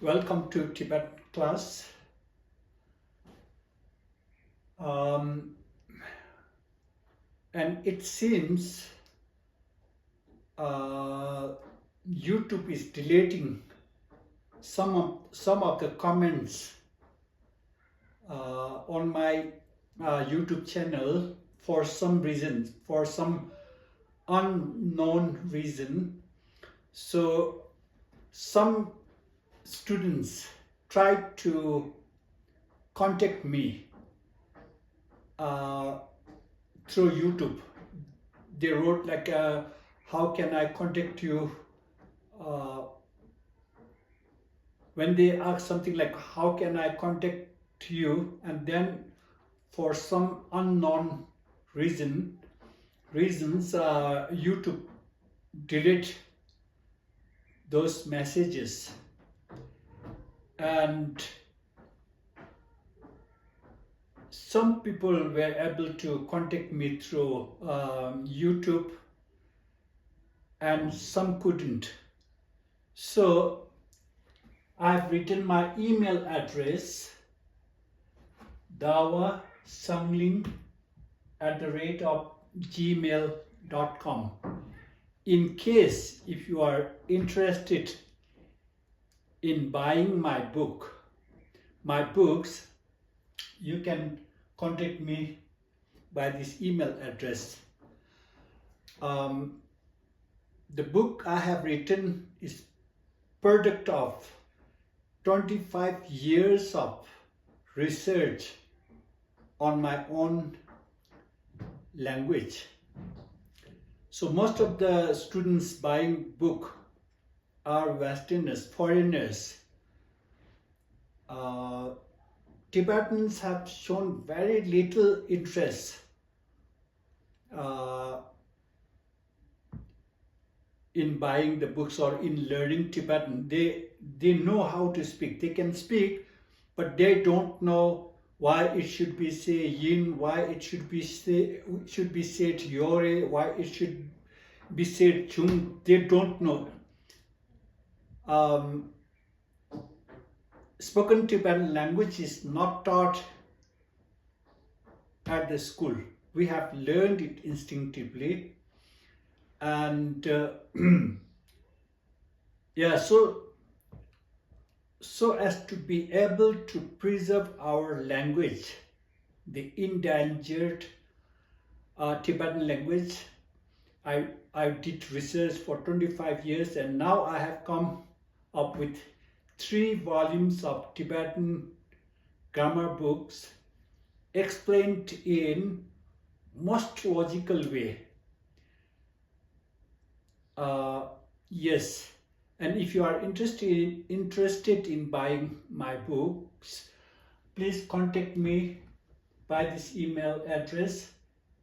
Welcome to Tibetan class. And it seems YouTube is deleting some of the comments on my YouTube channel for some reason, for some unknown reason. So some students tried to contact me through YouTube. They wrote like, how can I contact you? When they ask something like, how can I contact you? And then for some unknown reasons, YouTube delete those messages. And some people were able to contact me through YouTube and some couldn't. So I've written my email address, dawasangling@gmail.com. In case if you are interested in buying my books, you can contact me by this email address. The book I have written is product of 25 years of research on my own language. So most of the students buying book are Westerners, foreigners. Tibetans have shown very little interest in buying the books or in learning Tibetan. They know how to speak. They can speak, but they don't know why it should be say yin, why it should be said yore, why it should be said chung. They don't know. Spoken Tibetan language is not taught at the school. We have learned it instinctively. And yeah, so as to be able to preserve our language, the endangered Tibetan language, I did research for 25 years, and now I have come up with 3 volumes of Tibetan grammar books explained in most logical way. Yes, and if you are interested in buying my books, please contact me by this email address,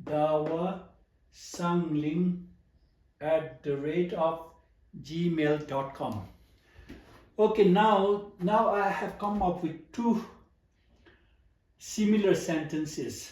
dawasangling@gmail.com. Okay, now I have come up with 2 similar sentences.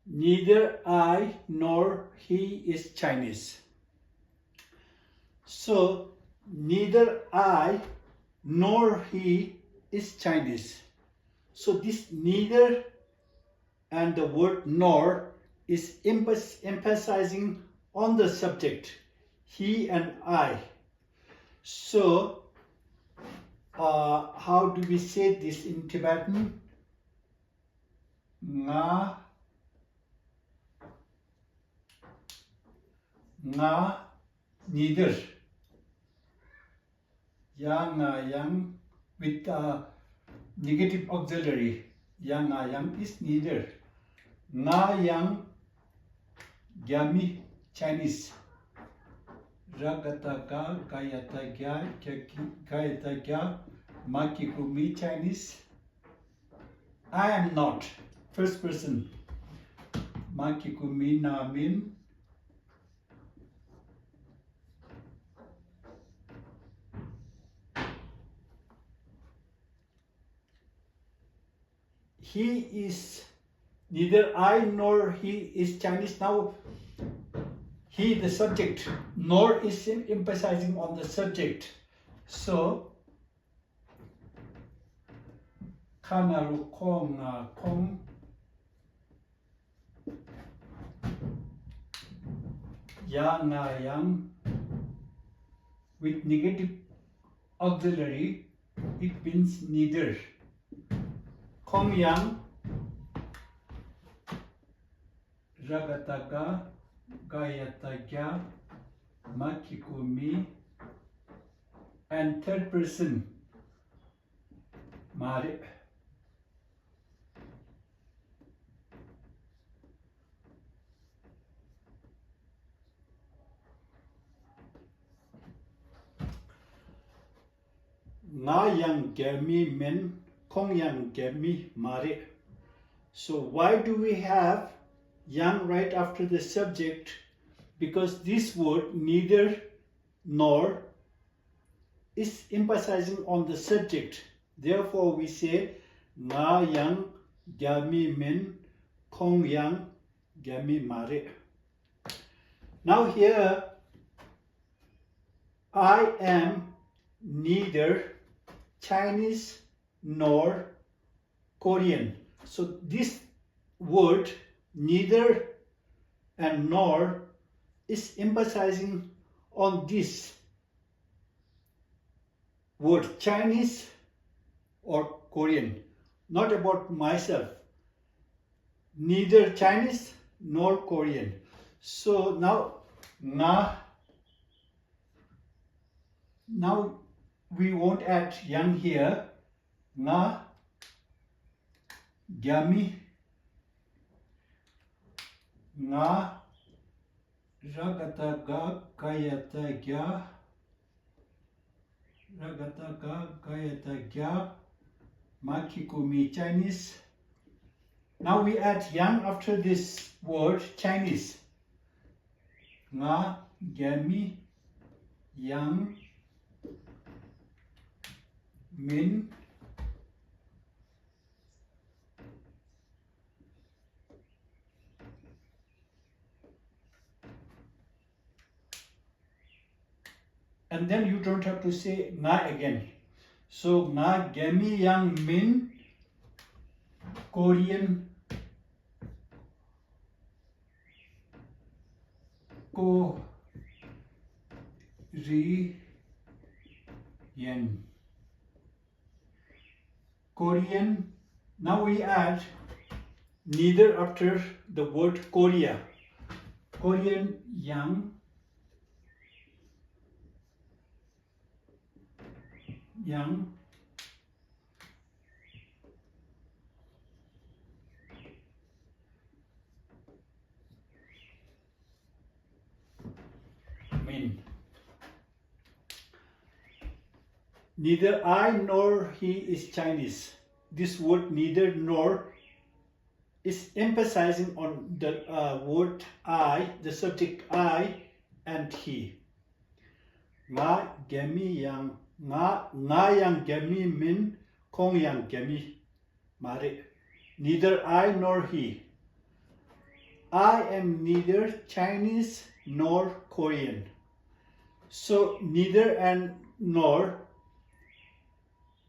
Neither I nor he is Chinese. So neither I nor he is Chinese. So this neither and the word nor is emphasizing on the subject, he and I. So how do we say this in Tibetan? Nga neither. Yang yang with negative auxiliary. Yang is neither. Nga yang gyami Chinese. Ragata ga gayata gya makikumi Chinese. I am not. First person. Makikumi namin. He is neither I nor he is Chinese. Now he the subject, nor is emphasizing on the subject. So kanaru kong kong yang yang with negative auxiliary, it means neither. Kong yang ragataga gayatagya makikumi, and third person mare. Nga yang gemi men, kong yang gemi mare. So why do we have yang right after the subject? Because this word neither nor is emphasizing on the subject. Therefore we say nga yang gami men, kong yang gami mare. Now here I am neither Chinese nor Korean. So this word neither and nor is emphasizing on this word Chinese or Korean, not about myself. Neither Chinese nor Korean. So now we won't add yang here. Nga gyami nga ragata ga gayata gya makikumi Chinese. Now we add yang after this word Chinese. Nga gyami yang min and then you don't have to say nga again. So nga gemi yang min Korean Korean. Now we add neither after the word Korea. Korean yang min. Neither I nor he is Chinese. This word neither nor is emphasizing on the word I, the subject I and he. Nga gemi yang nga yang gemi min, kong yang gemi mare. Neither I nor he. I am neither Chinese nor Korean. So neither and nor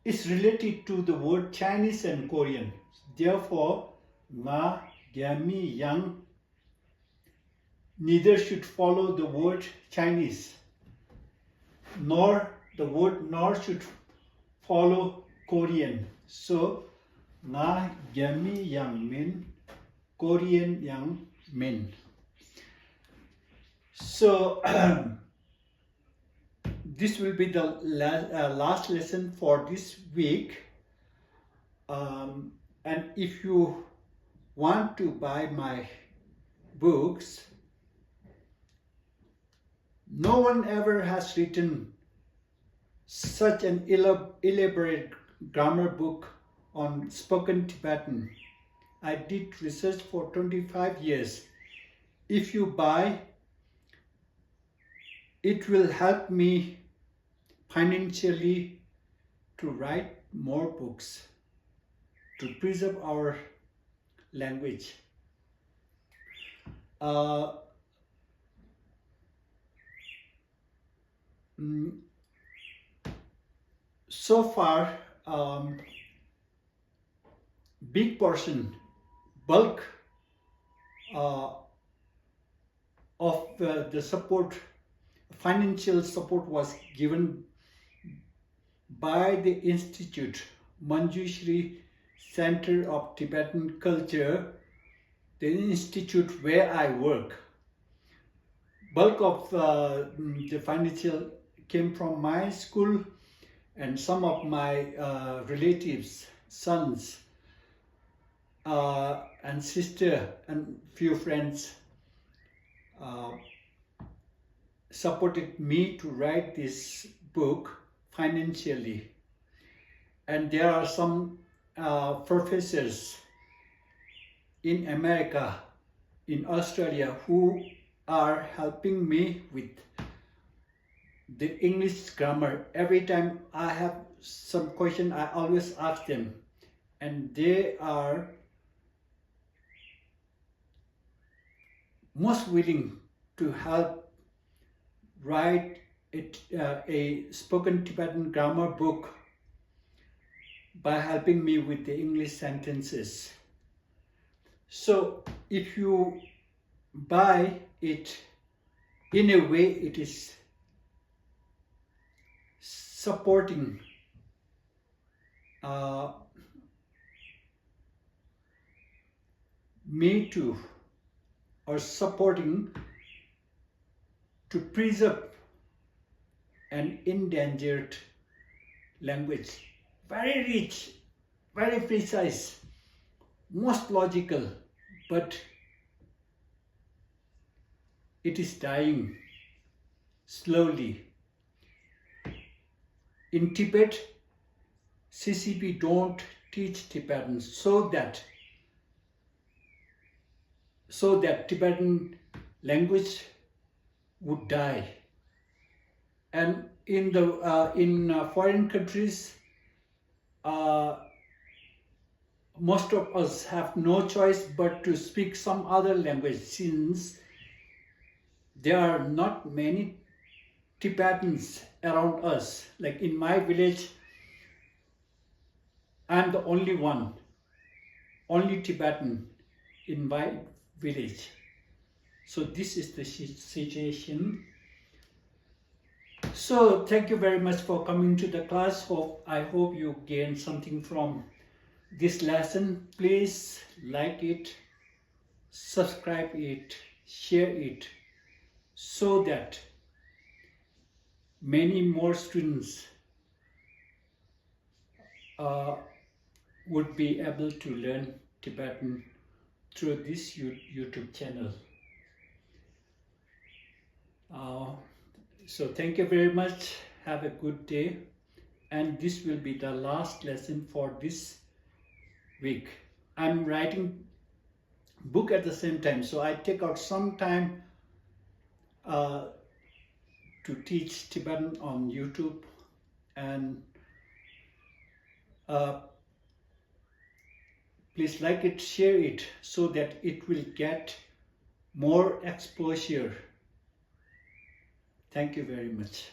is related to the word Chinese and Korean. Therefore, nga gyami yang neither should follow the word Chinese, nor the word nor should follow Korean. So nga gyami yang min, Korean yang min. So this will be the last lesson for this week. And if you want to buy my books, no one ever has written such an elaborate grammar book on spoken Tibetan. I did research for 25 years. If you buy, it will help me financially to write more books to preserve our language. mm, so far, big portion, bulk uh, of the support, financial support was given by the Institute, Manjushri Center of Tibetan Culture, the institute where I work. Bulk of the financial came from my school and some of my relatives, sons and sister and few friends supported me to write this book financially. And there are some professors in America, in Australia, who are helping me with the English grammar. Every time I have some question, I always ask them, and they are most willing to help write a spoken Tibetan grammar book by helping me with the English sentences. So if you buy it, in a way it is supporting me to, or supporting to preserve an endangered language. Very rich, very precise, most logical, but it is dying slowly. In Tibet, CCP don't teach Tibetan so that Tibetan language would die. And in the foreign countries, most of us have no choice but to speak some other language, since there are not many Tibetans around us. Like in my village, I'm the only one, only Tibetan in my village. So this is the situation. So thank you very much for coming to the class. I hope you gained something from this lesson. Please like it, subscribe it, share it, so that many more students would be able to learn Tibetan through this YouTube channel. So thank you very much. Have a good day. And this will be the last lesson for this week. I'm writing book at the same time, so I take out some time to teach Tibetan on YouTube, and please like it, share it, so that it will get more exposure. Thank you very much.